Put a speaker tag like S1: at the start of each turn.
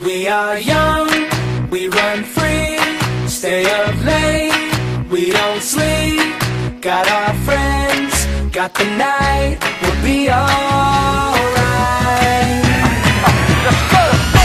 S1: We are young, we run free, stay up late, we don't sleep. Got our friends, got the night, we'll be alright. Let's go!